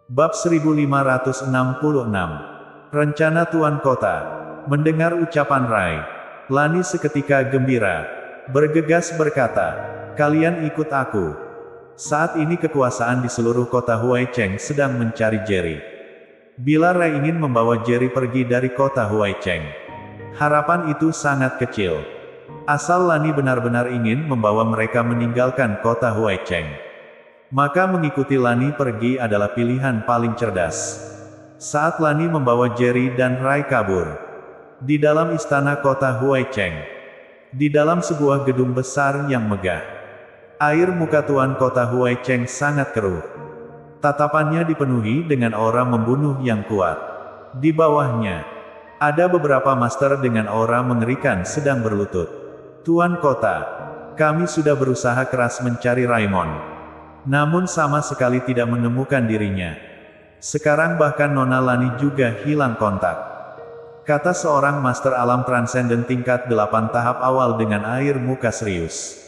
Bab 1566. Rencana Tuan Kota. Mendengar ucapan Rai, Lani seketika gembira. Bergegas berkata, "Kalian ikut aku." Saat ini kekuasaan di seluruh kota Huaicheng sedang mencari Jerry. Bila Rai ingin membawa Jerry pergi dari kota Huaicheng, harapan itu sangat kecil. Asal Lani benar-benar ingin membawa mereka meninggalkan kota Huaicheng, maka mengikuti Lani pergi adalah pilihan paling cerdas. Saat Lani membawa Jerry dan Rai kabur di dalam istana kota Huaicheng, di dalam sebuah gedung besar yang megah, air muka tuan kota Huaicheng sangat keruh. Tatapannya dipenuhi dengan aura membunuh yang kuat. Di bawahnya, ada beberapa master dengan aura mengerikan sedang berlutut. "Tuan kota, kami sudah berusaha keras mencari Raimon, namun sama sekali tidak menemukan dirinya. Sekarang bahkan Nona Lani juga hilang kontak," kata seorang master alam transenden tingkat 8 tahap awal dengan air muka serius.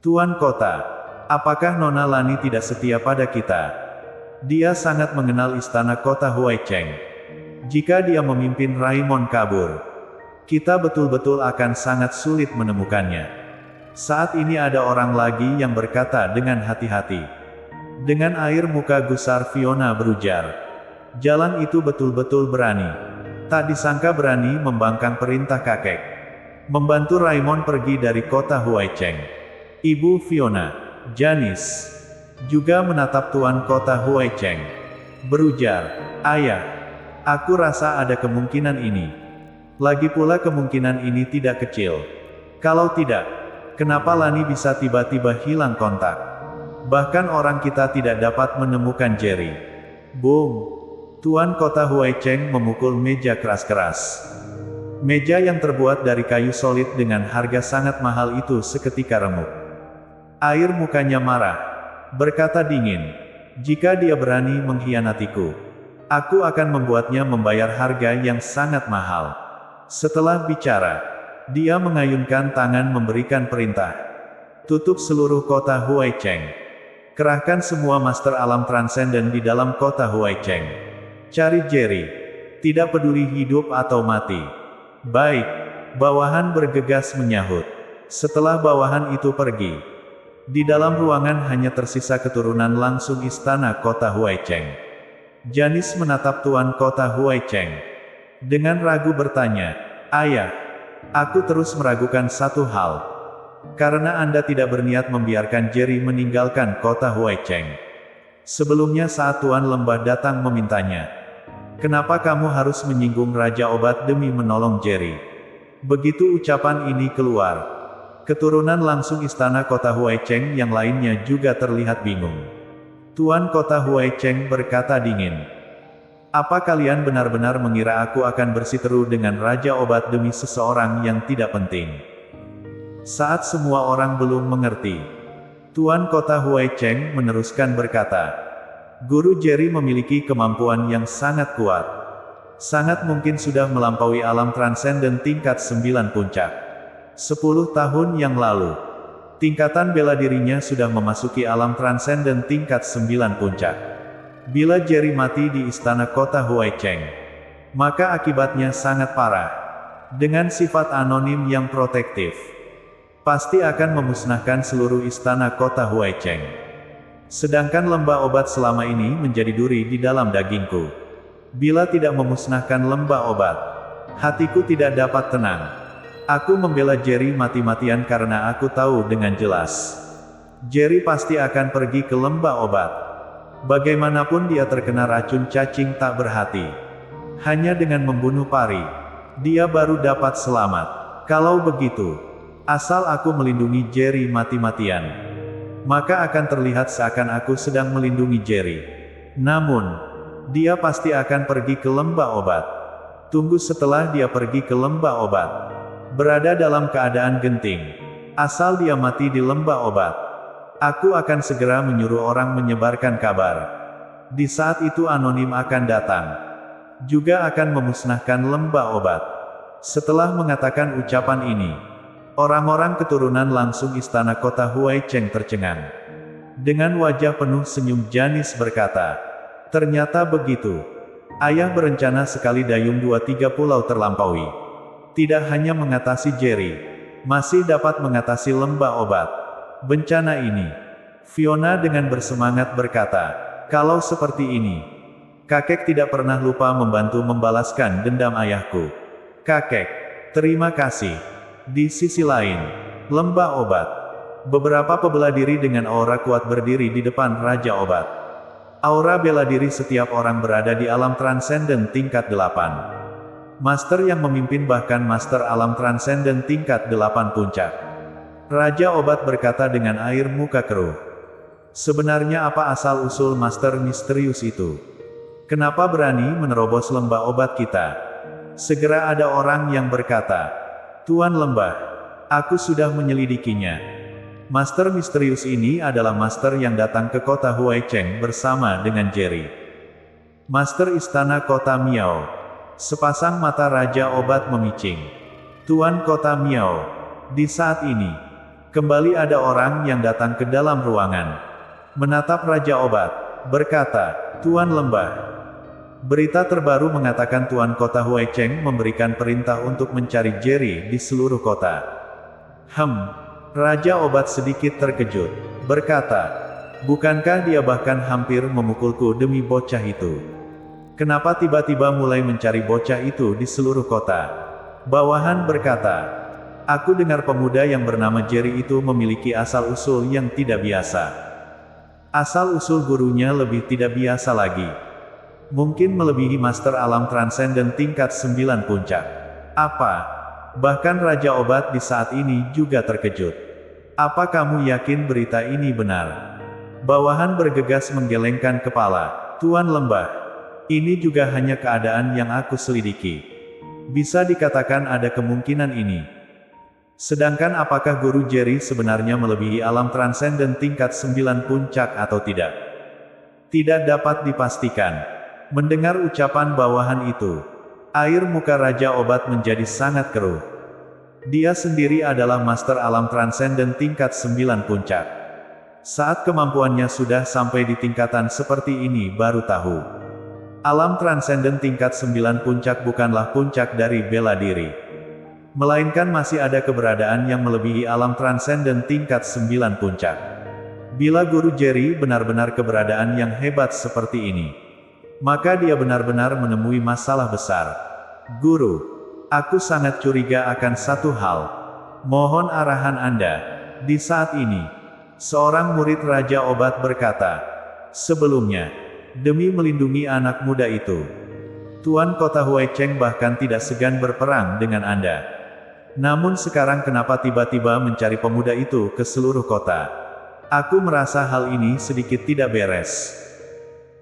"Tuan kota, apakah Nona Lani tidak setia pada kita? Dia sangat mengenal istana kota Huaicheng. Jika dia memimpin Raimon kabur, kita betul-betul akan sangat sulit menemukannya." Saat ini ada orang lagi yang berkata dengan hati-hati. Dengan air muka gusar Fiona berujar, "Jalan itu betul-betul berani. Tak disangka berani membangkang perintah kakek. Membantu Raimon pergi dari kota Huaicheng." Ibu Fiona, Janice, juga menatap tuan kota Huaicheng. Berujar, "Ayah, aku rasa ada kemungkinan ini. Lagi pula kemungkinan ini tidak kecil. Kalau tidak, kenapa Lani bisa tiba-tiba hilang kontak? Bahkan orang kita tidak dapat menemukan Jerry." Boom! Tuan kota Huaicheng memukul meja keras-keras. Meja yang terbuat dari kayu solid dengan harga sangat mahal itu seketika remuk. Air mukanya marah. Berkata dingin, "Jika dia berani mengkhianatiku, aku akan membuatnya membayar harga yang sangat mahal." Setelah bicara, dia mengayunkan tangan memberikan perintah. "Tutup seluruh kota Huaicheng. Kerahkan semua master alam transenden di dalam kota Huaicheng. Cari Jerry. Tidak peduli hidup atau mati." "Baik." Bawahan bergegas menyahut. Setelah bawahan itu pergi, di dalam ruangan hanya tersisa keturunan langsung istana kota Huaicheng. Janice menatap tuan kota Huaicheng dengan ragu bertanya, "Ayah, aku terus meragukan satu hal. Karena Anda tidak berniat membiarkan Jerry meninggalkan kota Huaicheng. Sebelumnya saat Tuan Lembah datang memintanya, kenapa kamu harus menyinggung Raja Obat demi menolong Jerry?" Begitu ucapan ini keluar, keturunan langsung istana kota Huaicheng yang lainnya juga terlihat bingung. Tuan kota Huaicheng berkata dingin, "Apa kalian benar-benar mengira aku akan bersiteru dengan Raja Obat demi seseorang yang tidak penting?" Saat semua orang belum mengerti, Tuan kota Huaicheng meneruskan berkata, "Guru Jerry memiliki kemampuan yang sangat kuat. Sangat mungkin sudah melampaui alam transenden tingkat 9 puncak. 10 tahun yang lalu, tingkatan bela dirinya sudah memasuki alam transenden tingkat 9 puncak. Bila Jerry mati di istana kota Huaicheng, maka akibatnya sangat parah. Dengan sifat anonim yang protektif, pasti akan memusnahkan seluruh istana kota Huaicheng. Sedangkan lembah obat selama ini menjadi duri di dalam dagingku. Bila tidak memusnahkan lembah obat, hatiku tidak dapat tenang. Aku membela Jerry mati-matian karena aku tahu dengan jelas, Jerry pasti akan pergi ke lembah obat. Bagaimanapun dia terkena racun cacing tak berhati. Hanya dengan membunuh pari, dia baru dapat selamat. Kalau begitu, asal aku melindungi Jerry mati-matian, maka akan terlihat seakan aku sedang melindungi Jerry. Namun, dia pasti akan pergi ke lembah obat. Tunggu setelah dia pergi ke lembah obat, berada dalam keadaan genting. Asal dia mati di lembah obat, aku akan segera menyuruh orang menyebarkan kabar. Di saat itu anonim akan datang, juga akan memusnahkan lembah obat." Setelah mengatakan ucapan ini, orang-orang keturunan langsung istana kota Huaicheng tercengang. Dengan wajah penuh senyum Janice berkata, Ternyata begitu. Ayah berencana sekali dayung 2-3 pulau terlampaui. Tidak hanya mengatasi Jerry, masih dapat mengatasi lembah obat. Bencana ini. Fiona dengan bersemangat berkata, kalau seperti ini, kakek tidak pernah lupa membantu membalaskan dendam ayahku. Kakek, terima kasih. Di sisi lain, lembah obat. Beberapa pebela diri dengan aura kuat berdiri di depan Raja Obat. Aura bela diri setiap orang berada di alam transenden tingkat 8. Master yang memimpin bahkan Master alam transenden tingkat 8 puncak. Raja Obat berkata dengan air muka keruh. Sebenarnya apa asal-usul Master misterius itu? Kenapa berani menerobos lembah obat kita? Segera ada orang yang berkata, Tuan Lembah, aku sudah menyelidikinya. Master misterius ini adalah master yang datang ke kota Huaicheng bersama dengan Jerry. Master istana kota Miao. Sepasang mata Raja Obat memicing. Tuan kota Miao. Di saat ini, kembali ada orang yang datang ke dalam ruangan. Menatap Raja Obat, berkata, Tuan Lembah. Berita terbaru mengatakan Tuan kota Huaicheng memberikan perintah untuk mencari Jerry di seluruh kota. Raja Obat sedikit terkejut, berkata, bukankah dia bahkan hampir memukulku demi bocah itu? Kenapa tiba-tiba mulai mencari bocah itu di seluruh kota? Bawahan berkata, aku dengar pemuda yang bernama Jerry itu memiliki asal-usul yang tidak biasa. Asal-usul gurunya lebih tidak biasa lagi. Mungkin melebihi Master Alam Transenden tingkat 9 puncak. Apa? Bahkan Raja Obat di saat ini juga terkejut. Apa kamu yakin berita ini benar? Bawahan bergegas menggelengkan kepala. Tuan Lembah, ini juga hanya keadaan yang aku selidiki. Bisa dikatakan ada kemungkinan ini. Sedangkan apakah guru Jerry sebenarnya melebihi alam transenden tingkat 9 puncak atau tidak? Tidak dapat dipastikan. Mendengar ucapan bawahan itu, air muka Raja Obat menjadi sangat keruh. Dia sendiri adalah Master Alam Transenden tingkat 9 puncak. Saat kemampuannya sudah sampai di tingkatan seperti ini baru tahu. Alam Transenden tingkat 9 puncak bukanlah puncak dari bela diri. Melainkan masih ada keberadaan yang melebihi alam transenden tingkat 9 puncak. Bila guru Jerry benar-benar keberadaan yang hebat seperti ini, maka dia benar-benar menemui masalah besar. Guru, aku sangat curiga akan satu hal. Mohon arahan Anda. Di saat ini, seorang murid Raja Obat berkata, sebelumnya, demi melindungi anak muda itu, Tuan Kota Huaicheng bahkan tidak segan berperang dengan Anda. Namun sekarang kenapa tiba-tiba mencari pemuda itu ke seluruh kota? Aku merasa hal ini sedikit tidak beres.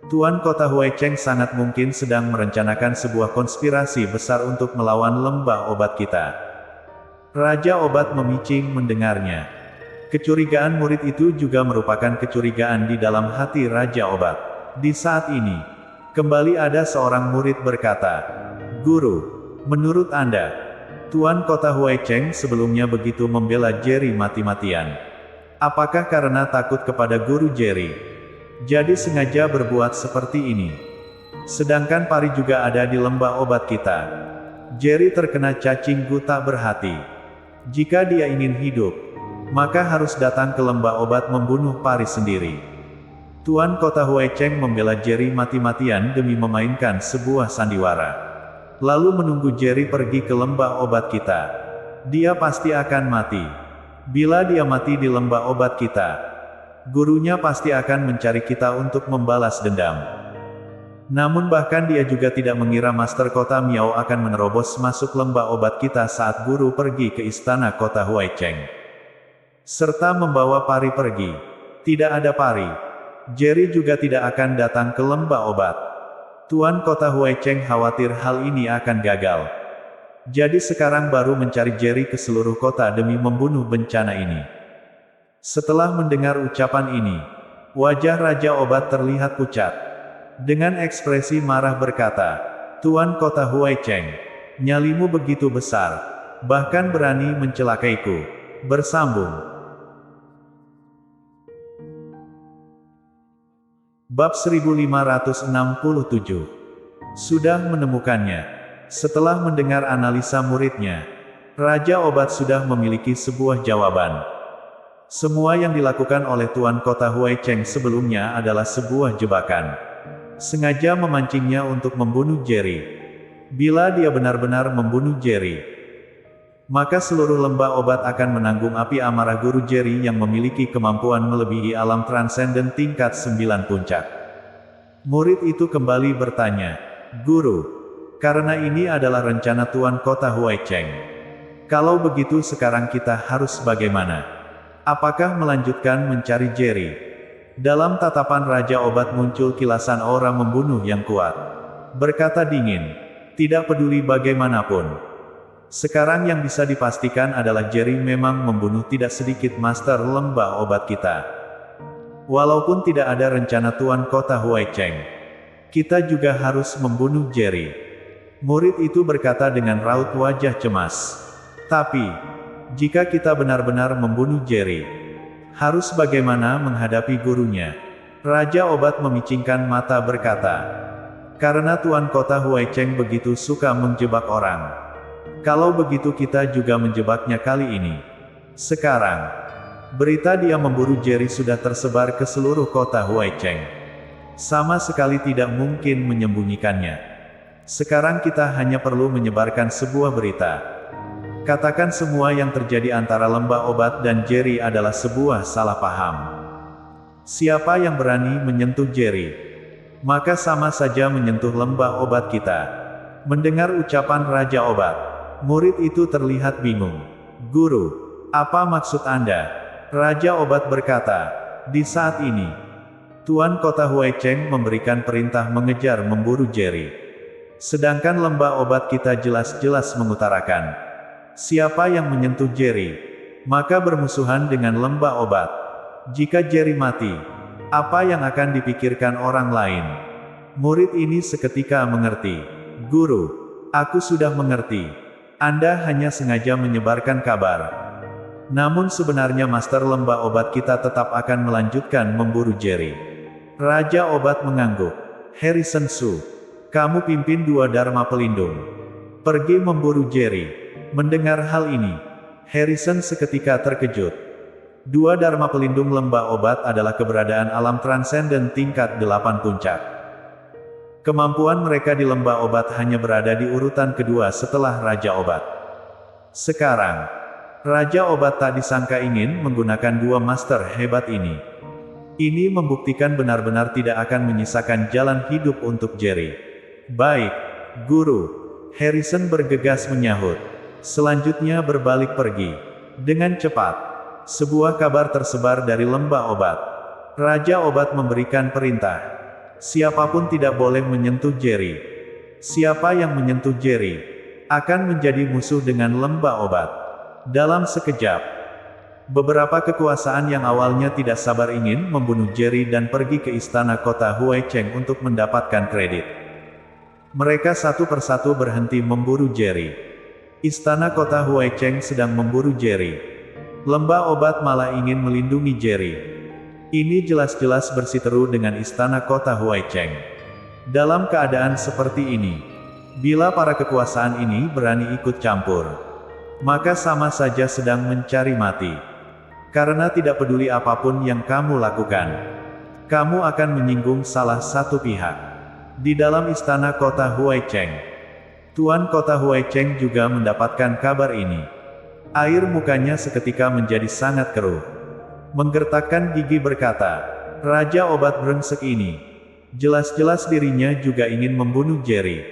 Tuan Kota Huaicheng sangat mungkin sedang merencanakan sebuah konspirasi besar untuk melawan lembah obat kita. Raja Obat memicing mendengarnya. Kecurigaan murid itu juga merupakan kecurigaan di dalam hati Raja Obat. Di saat ini, kembali ada seorang murid berkata, Guru, menurut Anda, Tuan Kota Huaicheng sebelumnya begitu membela Jerry mati-matian. Apakah karena takut kepada guru Jerry? Jadi sengaja berbuat seperti ini. Sedangkan Pari juga ada di lembah obat kita. Jerry terkena cacing buta berhati. Jika dia ingin hidup, maka harus datang ke lembah obat membunuh Pari sendiri. Tuan Kota Huaicheng membela Jerry mati-matian demi memainkan sebuah sandiwara. Lalu menunggu Jerry pergi ke lembah obat kita. Dia pasti akan mati. Bila dia mati di lembah obat kita, gurunya pasti akan mencari kita untuk membalas dendam. Namun bahkan dia juga tidak mengira Master Kota Miao akan menerobos masuk lembah obat kita saat guru pergi ke istana Kota Huaicheng. Serta membawa Pari pergi. Tidak ada Pari. Jerry juga tidak akan datang ke lembah obat. Tuan Kota Huaicheng khawatir hal ini akan gagal. Jadi sekarang baru mencari Jerry ke seluruh kota demi membunuh bencana ini. Setelah mendengar ucapan ini, wajah Raja Obat terlihat pucat. Dengan ekspresi marah berkata, Tuan Kota Huaicheng, nyalimu begitu besar, bahkan berani mencelakaiku. Bersambung. Bab 1567. Sudah menemukannya. Setelah mendengar analisa muridnya, Raja Obat sudah memiliki sebuah jawaban. Semua yang dilakukan oleh Tuan Kota Huai Cheng sebelumnya adalah sebuah jebakan. Sengaja memancingnya untuk membunuh Jerry. Bila dia benar-benar membunuh Jerry, maka seluruh lembah obat akan menanggung api amarah guru Jerry yang memiliki kemampuan melebihi alam transenden tingkat 9 puncak. Murid itu kembali bertanya, "Guru, karena ini adalah rencana Tuan Kota Huai Cheng. Kalau begitu sekarang kita harus bagaimana? Apakah melanjutkan mencari Jerry?" Dalam tatapan Raja Obat muncul kilasan aura membunuh yang kuat. Berkata dingin, "Tidak peduli bagaimanapun. Sekarang yang bisa dipastikan adalah Jerry memang membunuh tidak sedikit master lembah obat kita. Walaupun tidak ada rencana Tuan Kota Huai Cheng, kita juga harus membunuh Jerry." Murid itu berkata dengan raut wajah cemas. "Tapi, jika kita benar-benar membunuh Jerry, harus bagaimana menghadapi gurunya?" Raja Obat memicingkan mata berkata, "Karena Tuan Kota Huai Cheng begitu suka menjebak orang. Kalau begitu kita juga menjebaknya kali ini. Sekarang, berita dia memburu Jerry sudah tersebar ke seluruh kota Huai Cheng. Sama sekali tidak mungkin menyembunyikannya. Sekarang kita hanya perlu menyebarkan sebuah berita. Katakan semua yang terjadi antara lembah obat dan Jerry adalah sebuah salah paham. Siapa yang berani menyentuh Jerry, maka sama saja menyentuh lembah obat kita." Mendengar ucapan Raja Obat, murid itu terlihat bingung. "Guru, apa maksud Anda?" Raja Obat berkata, "Di saat ini, Tuan Kota Huai Cheng memberikan perintah mengejar memburu Jerry. Sedangkan lembah obat kita jelas-jelas mengutarakan, siapa yang menyentuh Jerry, maka bermusuhan dengan lembah obat. Jika Jerry mati, apa yang akan dipikirkan orang lain?" Murid ini seketika mengerti. "Guru, aku sudah mengerti. Anda hanya sengaja menyebarkan kabar. Namun sebenarnya master lembah obat kita tetap akan melanjutkan memburu Jerry." Raja Obat mengangguk. "Harrison Su, kamu pimpin 2 Dharma Pelindung pergi memburu Jerry." Mendengar hal ini, Harrison seketika terkejut. 2 Dharma Pelindung lembah obat adalah keberadaan alam transenden tingkat 8 puncak. Kemampuan mereka di lembah obat hanya berada di urutan kedua setelah Raja Obat. Sekarang, Raja Obat tak disangka ingin menggunakan 2 master hebat ini. Ini membuktikan benar-benar tidak akan menyisakan jalan hidup untuk Jerry. "Baik, Guru." Harrison bergegas menyahut. Selanjutnya berbalik pergi. Dengan cepat, sebuah kabar tersebar dari lembah obat. Raja Obat memberikan perintah. Siapapun tidak boleh menyentuh Jerry. Siapa yang menyentuh Jerry akan menjadi musuh dengan lembah obat. Dalam sekejap, beberapa kekuasaan yang awalnya tidak sabar ingin membunuh Jerry dan pergi ke istana kota Huai Cheng untuk mendapatkan kredit. Mereka satu persatu berhenti memburu Jerry. Istana kota Huai Cheng sedang memburu Jerry. Lembah obat malah ingin melindungi Jerry. Ini jelas-jelas bersiteru dengan istana kota Huai Cheng. Dalam keadaan seperti ini, bila para kekuasaan ini berani ikut campur, maka sama saja sedang mencari mati. Karena tidak peduli apapun yang kamu lakukan, kamu akan menyinggung salah satu pihak. Di dalam istana kota Huai Cheng, Tuan Kota Huai Cheng juga mendapatkan kabar ini. Air mukanya seketika menjadi sangat keruh. Menggertakkan gigi berkata, "Raja Obat brengsek ini. Jelas-jelas dirinya juga ingin membunuh Jerry.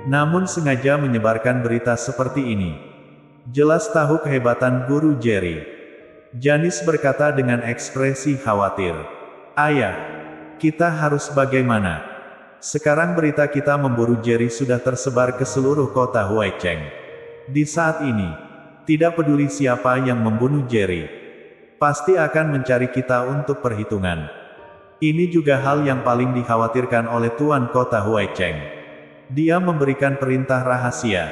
Namun sengaja menyebarkan berita seperti ini. Jelas tahu kehebatan guru Jerry." Janis berkata dengan ekspresi khawatir, "Ayah, kita harus bagaimana? Sekarang berita kita memburu Jerry sudah tersebar ke seluruh kota Huai Cheng. Di saat ini, tidak peduli siapa yang membunuh Jerry, pasti akan mencari kita untuk perhitungan. Ini juga hal yang paling dikhawatirkan oleh Tuan Kota Huai Cheng. Dia memberikan perintah rahasia,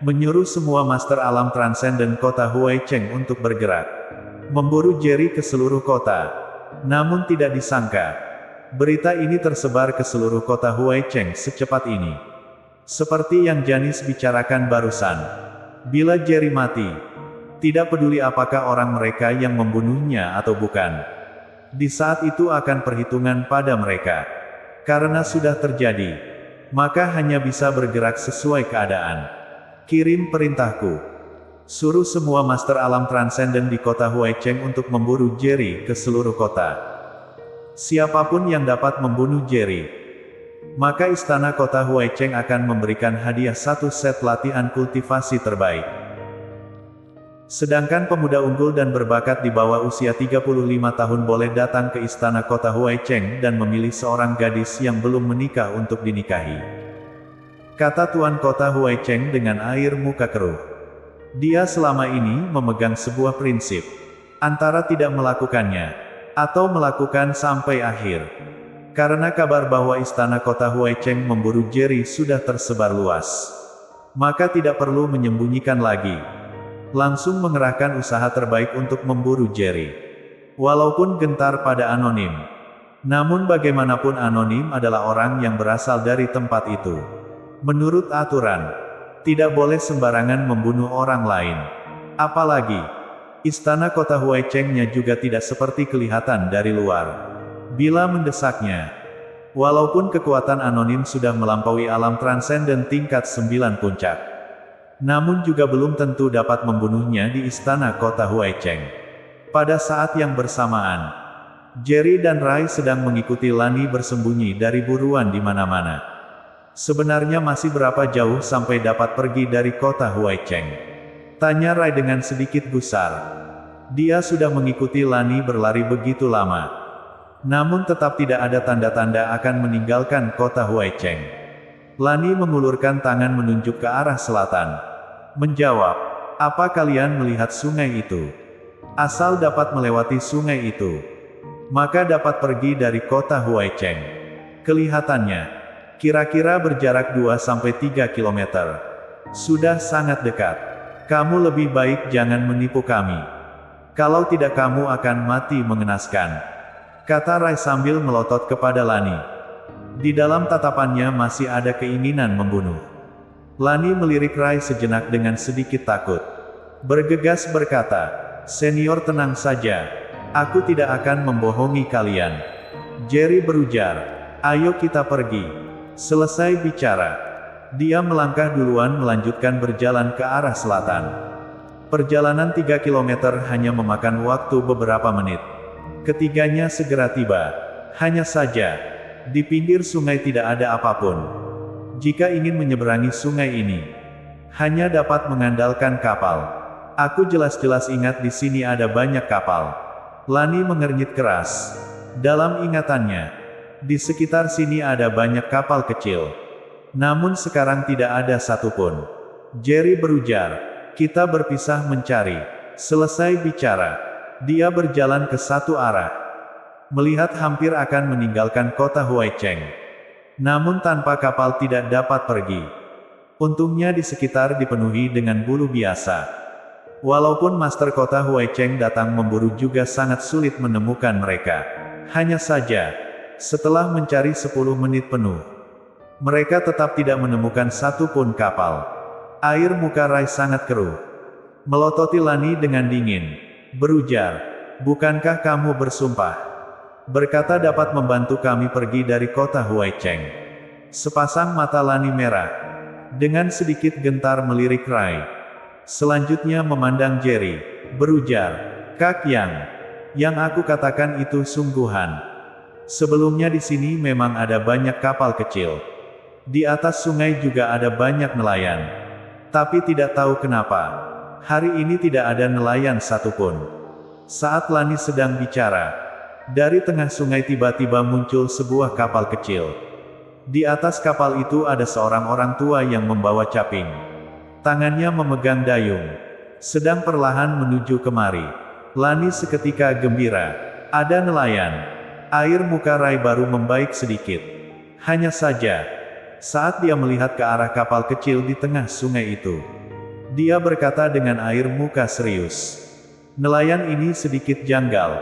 menyuruh semua master alam transenden kota Huai Cheng untuk bergerak, memburu Jerry ke seluruh kota. Namun tidak disangka, Berita ini tersebar ke seluruh kota Huaicheng secepat ini. Seperti yang Janis bicarakan barusan. Bila Jerry mati, tidak peduli apakah orang mereka yang membunuhnya atau bukan. Di saat itu akan perhitungan pada mereka. Karena sudah terjadi, maka hanya bisa bergerak sesuai keadaan. Kirim perintahku. Suruh semua master alam transenden di kota Huaicheng untuk memburu Jerry ke seluruh kota. Siapapun yang dapat membunuh Jerry, maka istana kota Huaicheng akan memberikan hadiah satu set latihan kultivasi terbaik. Sedangkan pemuda unggul dan berbakat di bawah usia 35 tahun boleh datang ke istana kota Huaicheng dan memilih seorang gadis yang belum menikah untuk dinikahi. Kata tuan kota Huaicheng dengan air muka keruh. Dia selama ini memegang sebuah prinsip. Antara tidak melakukannya, atau melakukan sampai akhir. Karena kabar bahwa istana kota Huaicheng memburu Jerry sudah tersebar luas, maka tidak perlu menyembunyikan lagi. Langsung mengerahkan usaha terbaik untuk memburu Jerry. Walaupun gentar pada anonim. Namun bagaimanapun anonim adalah orang yang berasal dari tempat itu. Menurut aturan, tidak boleh sembarangan membunuh orang lain. Apalagi, istana kota Huaicheng-nya juga tidak seperti kelihatan dari luar. Bila mendesaknya, walaupun kekuatan anonim sudah melampaui alam transenden tingkat 9 puncak, namun juga belum tentu dapat membunuhnya di istana kota Huaicheng. Pada saat yang bersamaan, Jerry dan Rai sedang mengikuti Lani bersembunyi dari buruan di mana-mana. Sebenarnya masih berapa jauh sampai dapat pergi dari kota Huaicheng? Tanya Rai dengan sedikit gusar. Dia sudah mengikuti Lani berlari begitu lama. Namun tetap tidak ada tanda-tanda akan meninggalkan kota Huaicheng. Lani mengulurkan tangan menunjuk ke arah selatan. Menjawab, apa kalian melihat sungai itu? Asal dapat melewati sungai itu, maka dapat pergi dari kota Huaicheng. Kelihatannya, kira-kira berjarak 2-3 km. Sudah sangat dekat. Kamu lebih baik jangan menipu kami. Kalau tidak kamu akan mati mengenaskan. Kata Rai sambil melotot kepada Lani. Di dalam tatapannya masih ada keinginan membunuh. Lani melirik Rai sejenak dengan sedikit takut. Bergegas berkata, senior tenang saja. Aku tidak akan membohongi kalian. Jerry berujar, ayo kita pergi. Selesai bicara, dia melangkah duluan melanjutkan berjalan ke arah selatan. Perjalanan 3 km hanya memakan waktu beberapa menit. Ketiganya segera tiba. Hanya saja, di pinggir sungai tidak ada apapun. Jika ingin menyeberangi sungai ini, hanya dapat mengandalkan kapal. Aku jelas-jelas ingat di sini ada banyak kapal. Lani mengernyit keras. Dalam ingatannya, di sekitar sini ada banyak kapal kecil. Namun sekarang tidak ada satupun. Jerry berujar, kita berpisah mencari. Selesai bicara, dia berjalan ke satu arah. Melihat hampir akan meninggalkan kota Huaicheng. Namun tanpa kapal tidak dapat pergi. Untungnya di sekitar dipenuhi dengan bulu biasa. Walaupun master kota Huaicheng datang memburu juga sangat sulit menemukan mereka. Hanya saja, setelah mencari 10 menit penuh, mereka tetap tidak menemukan satu pun kapal. Air muka Rai sangat keruh. Melototi Lani dengan dingin. Berujar, bukankah kamu bersumpah? Berkata dapat membantu kami pergi dari kota Huaicheng. Sepasang mata Lani merah. Dengan sedikit gentar melirik Rai. Selanjutnya memandang Jerry. Berujar, Kak yang aku katakan itu sungguhan. Sebelumnya di sini memang ada banyak kapal kecil. Di atas sungai juga ada banyak nelayan. Tapi tidak tahu kenapa, hari ini tidak ada nelayan satupun. Saat Lani sedang bicara, dari tengah sungai tiba-tiba muncul sebuah kapal kecil. Di atas kapal itu ada seorang orang tua yang membawa caping. Tangannya memegang dayung. Sedang perlahan menuju kemari. Lani seketika gembira. Ada nelayan. Air muka Rai baru membaik sedikit. Hanya saja, saat dia melihat ke arah kapal kecil di tengah sungai itu, dia berkata dengan air muka serius. Nelayan ini sedikit janggal.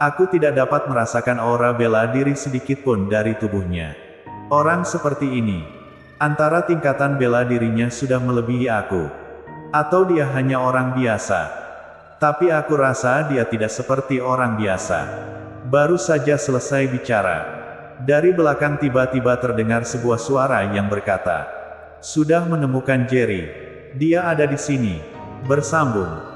Aku tidak dapat merasakan aura bela diri sedikit pun dari tubuhnya. Orang seperti ini, antara tingkatan bela dirinya sudah melebihi aku. Atau dia hanya orang biasa. Tapi aku rasa dia tidak seperti orang biasa. Baru saja selesai bicara. Dari belakang tiba-tiba terdengar sebuah suara yang berkata, "Sudah menemukan Jerry. Dia ada di sini." Bersambung.